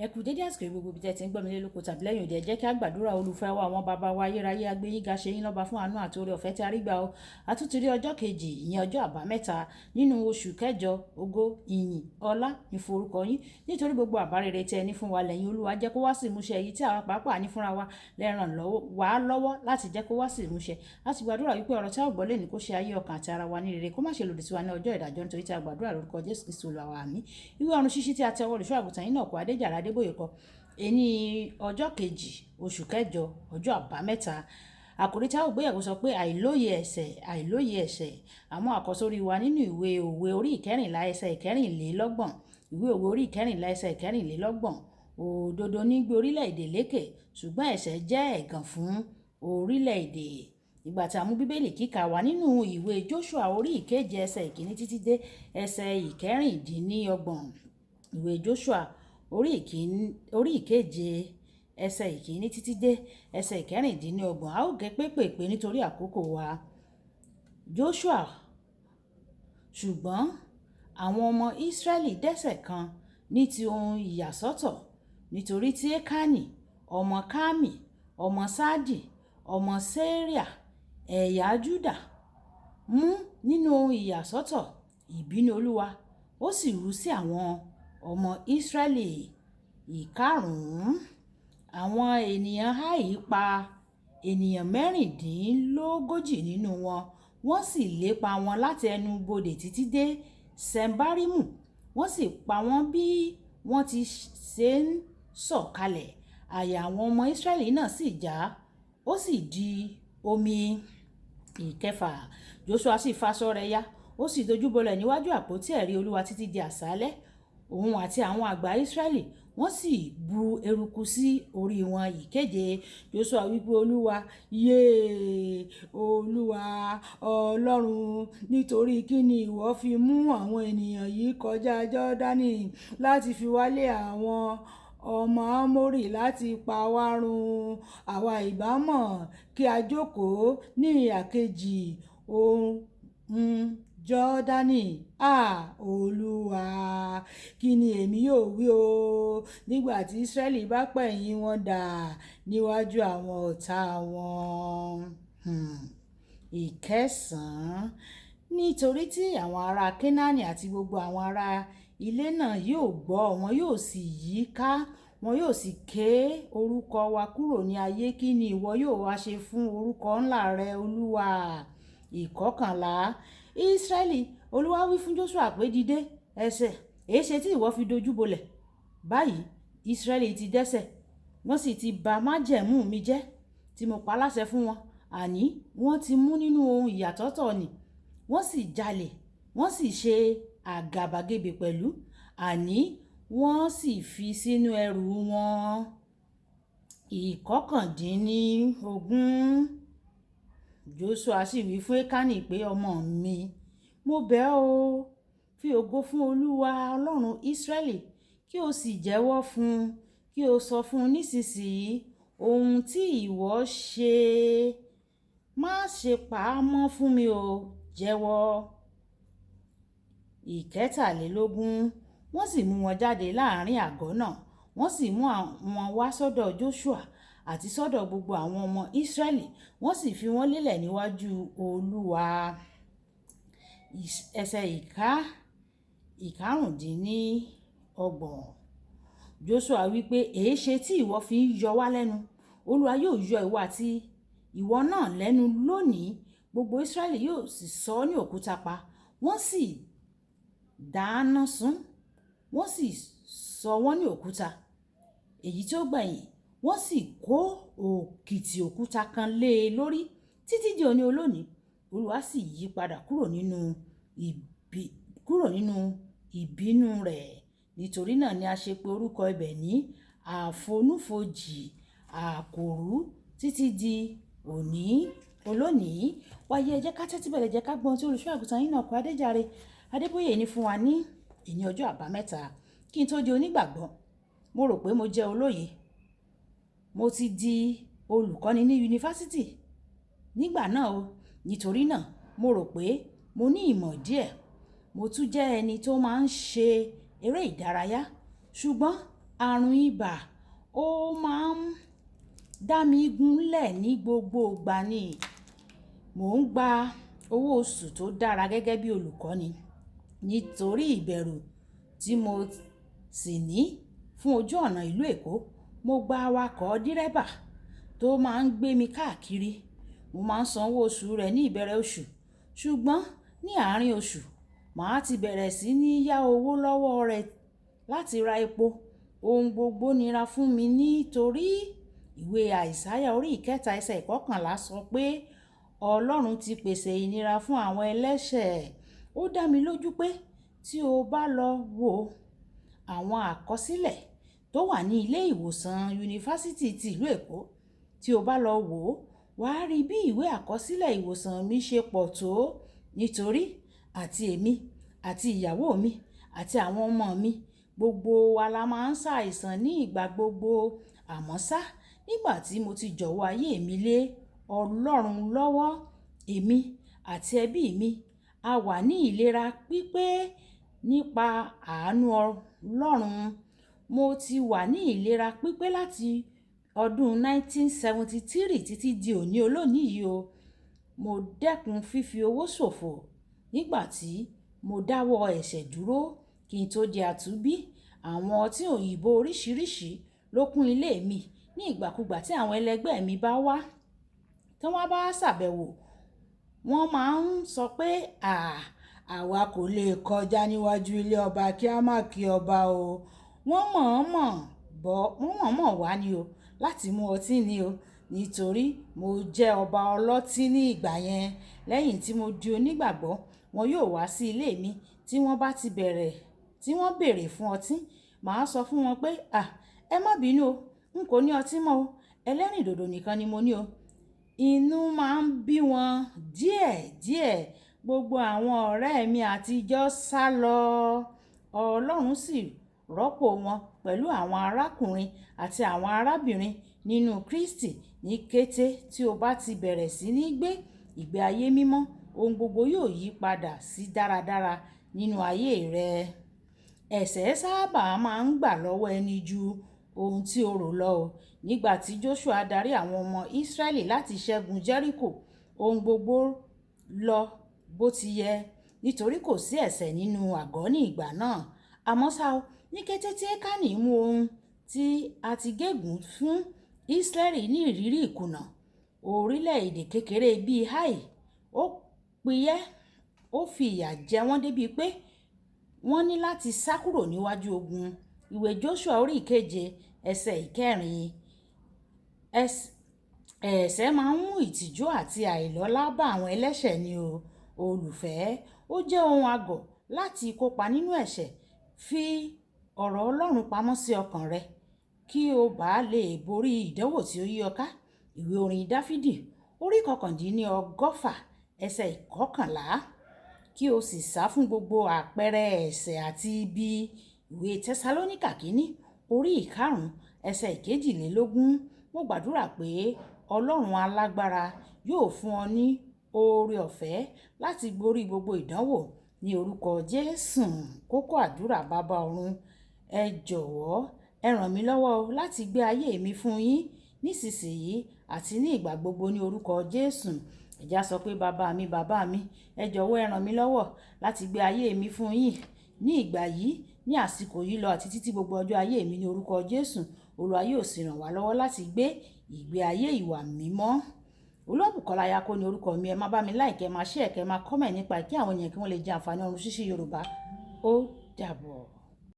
Ẹ kú dédé àsìkò gbogbo ibi tẹ́ ti ń gbọ́ mi lé lóko tàbí lẹ́yìn òde, ẹ jẹ́ kí a gbàdúrà. Olùfẹ́ wa àwọn bàbá wa ayérayé agbéyín ga ṣe yín lọ́ba fún àánú àti oore ọ̀fẹ́ tí a rí gbà o. A tún ti rí ọjọ́ kejì, ìyẹn ọjọ́ àbámẹ́ta nínú oṣù kẹjọ. Ògo, ìyìn, ọlá ní fún orúkọ yín, nítorí gbogbo àbá rere tí ẹ ní fún wa lẹ́yìn Olúwa jẹ́ kó wá sí ìmúṣẹ. Èyí tí àwa pàápàá ní fúnra wa lẹ́ràn wá lọ́wọ́ láti jẹ́ kó wá sí ìmúṣẹ. A sì gbàdúrà wípé ọ̀rọ̀ tí a gbọ́ lẹ́ni kó ṣe ayé ọkàn àti ara wa ní rere, kó má ṣe lòdì sí wa ní ọjọ́ ìdájọ́, nítorí tí a gbàdúrà lórúkọ Jésù Kristi Olúwa wa. Àmín. Ìwé ọ̀run ṣíṣí tí a tẹ ọwọ́ olùṣọ́ àgùntàn yín náà kọ Adéjàre Adébóyè kọ ẹni ọjọ́ kejì oṣù kẹjọ ọjọ́ àbámẹ́ta. Àkòrí tí a ó gbéyẹ̀wò sọ pé àìlóye ẹ̀ṣẹ̀. Àwọn àkọ́sórí wa nínú ìwé òwe orí ìkẹrìnlá ẹsẹ̀ ìkẹrìnlélọ́gbọ̀n. Ìwé òwe orí ìkẹrìnlá ẹsẹ̀ ìkẹrìnlélọ́gbọ̀n. Òdodo ní gbé orílẹ̀-èdè lékè, ṣùgbọ́n ẹ̀ṣẹ̀ jẹ́ ẹ̀gàn fún orílẹ̀-èdè. Ìgbà tí a mú bíbélì kíkà wá nínú ìwé Jóṣúà orí ìkeje ẹsẹ̀ ìkíní títí dé ẹsẹ̀ ìkẹrìndínlọ́gbọ̀n. Ìwé Jóṣúà orí ìkeje ẹsẹ̀ ìkíní títí dé ẹsẹ̀ ìkẹrìndínlọ́gbọ̀n. A ó gé pépèpé nítorí àkókò wa. Jóṣúà: ṣùgbọ́n àwọn ọmọ Ísírẹ́lì dẹ́ṣẹ̀ kan ní ti ohun ìyàsọ́tọ̀, nítorí tí Ékánì ọmọ Kámì ọmọ Sáàdì ọmọ Séríà ẹ̀yà Júdà mú nínú ohun ìyàsọ́tọ̀ ìbínú Olúwa, ó sì rú sí àwọn ọmọ Ísírẹ́lì. Ìkarùn-ún, àwọn ènìyàn Háì pa ènìyàn mẹ́rìndínlógójì nínú wọn, wọ́n sì lépa wọn láti ẹnu bodè títí dé Sembarimu. Wọ́n sì pa wọ́n bí wọ́n ti ṣe ń sọ̀kalẹ̀. Àyà àwọn ọmọ Ísírẹ́lì náà sì já, ó sì di omi. Ìkẹfà, Jóṣúà sì faṣọ rẹ̀ ya, ó sì dojúbolẹ̀ níwájú àpótí ẹ̀rí Olúwa títí di àṣálẹ́. Òun àti àwọn àgbà Ísírẹ́lì wọ́n sì bu eruku sí orí wọn. Ìkeje, Jóṣúà wípé Olúwa, Olúwa Ọlọ́run, nítorí kí ni ìwọ fi mú àwọn ènìyàn yìí kọjá Jọ́dánì láti fi wálé àwọn ọmọ Ámórì láti pa wá run? Àwa ìbá mọ̀ kí a jókòó ní ìhà kejì Jọ́dánì. Olúwa, kí ni èmi yóò wí o nígbà tí Ísírẹ́lì bá pẹ̀yìn wọn dà níwájú àwọn ọ̀tá wọn? Ìkẹsàn-án, nítorí tí àwọn ará Kénáánì àti gbogbo àwọn ará ilé náà yóò gbọ́, wọn yóò sì yí ká, wọn yóò sì ké orúkọ wa kúrò ní ayé. Kí ni ìwọ yóò wá ṣe fún orúkọ ńlá rẹ, Olúwa? Ìkọkànlá, Ísírẹ́lì: Olúwa wí fún Jóṣúà pé dìde, ẹ̀ṣẹ̀ èéṣe tí ìwọ fi dojúbolẹ̀? Báyìí Ísírẹ́lì ti dẹ́ṣẹ̀, wọ́n sì ti bà májẹ̀mú mi jẹ́ tí mo pa láṣẹ fún wọn. Àní wọ́n ti mú nínú ohun ìyàsọ́tọ̀ nì, wọ́n sì jalè, wọ́n sì ṣe àgàbàgebè pẹ̀lú. Àní wọ́n sì fi sínú ẹrù wọn. Ìkọkàndínlógún, Jóṣúà sì wí fún Ékánì pé ọmọ mi, mo bẹ̀ ọ́ o, fi ògo fún Olúwa Ọlọ́run Ísírẹ́lì, kí o sì jẹ́wọ́ fún un, kí o sọ fún un nísinsìnyí ohun tí ìwọ ṣe. Má ṣe pa á mọ́ fún mi o, jẹ́wọ́. Ìkẹtàlélógún, wọ́n sì mú wọn jáde láàrin àgọ́ náà, wọ́n sì mú wọn wá sọ́dọ̀ Jóṣúà àti sọ́dọ̀ gbogbo àwọn ọmọ Ísírẹ́lì, wọ́n sì fi wọ́n lélẹ̀ níwájú Olúwa. Ẹsẹ̀ ìkarùndínlọ́gbọ̀n, Jóṣúà wípé èéṣe tí ìwọ fi ń yọ wá lẹ́nu? Olúwa yóò yọ ìwọ àti ìwọ náà lẹ́nu lónìí. Gbogbo Ísírẹ́lì yóò sì sọ ọ́ ní òkúta pa. Wọ́n sì dáná sun, wọ́n sì sọ wọ́n ní òkúta. Èyí tí ó gbẹ̀yìn, wọ́n sì kó òkìtì òkúta kan lé e lórí títí di òní olónìí. Olúwa sì yí padà kúrò nínú ìbínú rẹ̀. Nítorí náà ni a ṣe pè orúkọ ibẹ̀ ní àfonúfojì àkòrú títí di òní olónìí. Wáyé ẹ jẹ́ ká tẹ́tí bẹ̀rẹ̀, jẹ́ ká gbọ́n tí olùṣọ́ àgùntàn yín náà kọ Adéjàre Adébóyè ní fún wa ní ìní ọjọ́ àbámẹ́ta. Kí n tó di onígbàgbọ́, mo rò pé mo jẹ́ olóye. Mo ti di olùkọ́ni ní yunifásítì nígbà náà o. Nítorí náà mo rò pé mo ní ìmọ̀ díẹ̀. Mo tún jẹ́ ẹni tó máa ń ṣe eré ìdárayá. Ṣùgbọ́n àrùn ibà ó máa ń dá mi gúnlẹ̀ ní gbogbo ìgbà ni. Mò ń gba owó oṣù tó dára gẹ́gẹ́ bí olùkọ́ni nítorí ìbẹ̀rù tí mo sì ní fún ojú ọ̀nà ìlú Èkó. Mo gba awakọ̀ dírẹ́bà tó máa ń gbé mi káàkiri. Mo máa ń san owó oṣù rẹ̀ ní ìbẹ̀rẹ̀ oṣù, ṣùgbọ́n ní àárín oṣù, màá ti bẹ̀rẹ̀ sí ní yá owó lọ́wọ́ rẹ̀ láti ra epo. Ohun gbogbo nira fún mi nítorí ìwé Àìsáyà orí ìkẹta ẹsẹ̀ ìkọkànlá sọ pé Ọlọ́run ti pèsè ìnira fún àwọn ẹlẹ́ṣẹ̀. Ó dá mi lójú pé tí o bá lọ wo àwọn àkọsílẹ̀ tó wà ní ilé ìwòsàn yunifásítì ti ìlú Èkó, tí o bá lọ wò ó, wàá rí bí ìwé àkọsílẹ̀ ìwòsàn mi ṣe pọ̀ tó. Nítorí àti èmi àti ìyàwó mi àti àwọn ọmọ mi, gbogbo wa la máa ń ṣàìsàn ní ìgbà gbogbo. Àmọ́ ṣá, nígbà tí mo ti jọ̀wọ́ ayé mi lé Ọlọ́run lọ́wọ́, èmi àti ẹbí mi a wà ní ìlera pípé nípa àánú Ọlọ́run. Mo ti wà ní ìlera pípé láti ọdún 1973 títí di òní olónìí yìí o. Mo dẹ́kun fífi owó ṣòfò nígbà tí mo dáwọ́ ẹ̀ṣẹ̀ dúró kí n tó di àtúnbí. Àwọn ọtí òyìnbó oríṣiríṣi ló kún ilé mi ní ìgbàkúgbà tí àwọn ẹlẹgbẹ́ mi bá wá. Tí wọ́n bá ṣàbẹ̀wò, wọ́n máa ń sọ pé àwa kò lè kọjá níwájú ilé ọba kí a má kí ọba o. Wọ́n mọ̀ọ́mọ̀ wá ni o láti mú ọtí ni o, nítorí mo jẹ́ ọba ọlọ́tí ní ìgbà yẹn. Lẹ́yìn tí mo di onígbàgbọ́, wọn yóò wá sí ilé mi tí wọ́n bá ti béèrè fún ọtí. Màá sọ fún wọn pé ẹ má bínú o, n kò ní ọtí mọ́ o, ẹlẹ́rìndòdò nìkan ni mo ní o. Inú máa ń bí wọn díẹ̀díẹ̀. Gbogbo àwọn ọ̀rẹ́ mi àtijọ́ sá lọ. Ọlọ́run sì rọ́pò wọn pẹ̀lú àwọn arákùnrin àti àwọn arábìnrin nínú Kristi. Ní kété tí o bá ti bẹ̀rẹ̀ sí ní gbé ìgbé ayé mímọ́, ohun gbogbo yóò yí padà sí dáradára nínú ayé rẹ. Ẹ̀ṣẹ̀ sábà máa ń gbà lọ́wọ́ ẹni ju ohun tí o rò lọ o. Nígbà tí Joshua darí àwọn ọmọ Ísírẹ́lì láti ṣẹ́gun Jẹ́ríkò, ohun gbogbo lọ bó ti yẹ nítorí kò sí ẹ̀ṣẹ̀ nínú àgọ́ ní ìgbà náà. Àmọ́ ṣá o, ní kété tí Ékánì mú ohun tí a ti gégùn fún Ísírẹ́lì ní ìrírí ìkùnà, orílẹ̀-èdè kékeré bíi Ai, ó piyẹ́, ó fi ìyà jẹ wọ́n débi pé wọ́n ní láti sá kúrò níwájú ogun. Ìwé Joshua orí ìkeje ẹsẹ̀ ìkẹrin. Ẹ̀ṣẹ̀ máa ń mú ìtìjú àti àìlọ́lá bá àwọn ẹlẹ́ṣẹ̀ ni o. Olùfẹ́, ó jẹ́ ohun àgọ̀ láti kópa nínú ẹ̀ṣẹ̀. Fi ọ̀rọ̀ Ọlọ́run pamọ́ sí ọkàn rẹ kí o bá lè borí ìdánwò tí ó yí ọ ká. Ìwé orin Dáfídì orí 119 ẹsẹ̀ ìkọkànlá. Kí o sì sá fún gbogbo àpẹẹrẹ ẹ̀ṣẹ̀ àti ibi. Ìwé Tẹsalóníkà kínní orí 5 ẹsẹ̀ 22. Mo gbàdúrà pé Ọlọ́run alágbára yóò fún ọ ní oore ọ̀fẹ́ láti borí gbogbo ìdánwò ní orúkọ Jésù. Kókó àdúrà: Baba ọ̀run, ẹ jọ̀wọ́ ẹ ràn mí lọ́wọ́ láti gbé ayé mi fún yín nísinsìnyí àti ní ìgbà gbogbo ní orúkọ Jésù. Ẹ̀já sọ pé bàbá mi, ẹ jọ̀wọ́ ẹ ràn mí lọ́wọ́ láti gbé ayé mi fún yín ní ìgbà yìí, ní àsìkò yìí lọ àti títí gbogbo ọjọ́ ayé mi ní orúkọ Jésù. Olúwa yóò sì ràn wá lọ́wọ́ láti gbé ìgbé ayé ìwà mímọ́. Olúwabùkọ́lá Ayákó ní orúkọ mi. Ẹ máa bá mi like, ẹ máa share, ẹ máa comment nípa kí àwọn ènìyàn kí wọ́n lè jẹ àǹfààní ọ̀run ṣíṣí Yorùbá. Ó dàbọ̀.